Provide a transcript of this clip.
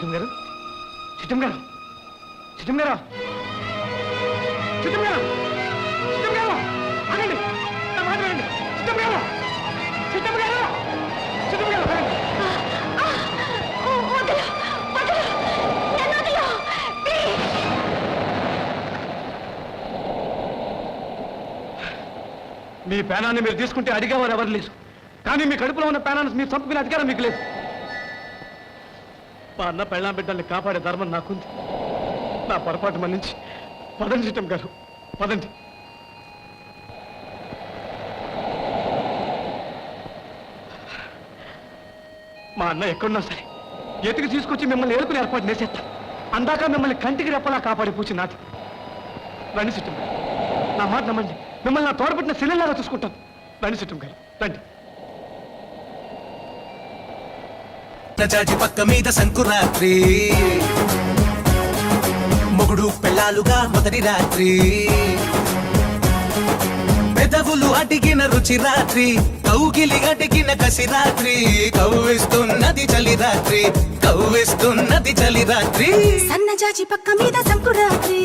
చిట్టం గారు చిట్టం గారు చిట్టం గారు చిట్టం గారు చిట్టం గారు ఆగండి నా మాట వినండి చిట్టం గారు చిట్టం గారు చిట్టం గారు మీ పేనాన్ని మీరు తీసుకుంటే అడిగేవారు ఎవరు లేదు కానీ మీ కడుపులో ఉన్న పేనాన్ని మీరు చంపుకునే అధికారం మీకు లేదు మా అన్న పెళ్ళాం బిడ్డల్ని కాపాడే ధర్మం నాకుంది నా పొరపాటు మన్నించి పదండి చిట్టం గారు పదండి మా అన్న ఎక్కడున్నా సరే ఎతికి తీసుకొచ్చి మిమ్మల్ని ఏలుకుని ఏర్పాటు చేసేస్తా అందాక మిమ్మల్ని కంటికి రెప్పలా కాపాడి పూచి నాది రండి చిట్టం గారు నా మాట నమ్మండి మిమ్మల్ని నా తోడబుట్టిన శిలలాగా చూసుకుంటాను రండి చిట్టం గారు రండి జాజి పక్క మీద సంకురాత్రి మొగుడు పెళ్ళాలుగా మొదటి రాత్రి పెదవులు అడిగిన రుచి రాత్రి కౌగిలి అడిగిన కసి రాత్రి కవ్విస్తున్నది చలి రాత్రి కవ్విస్తున్నది చలి రాత్రి సన్న జాజి పక్క మీద సంకురాత్రి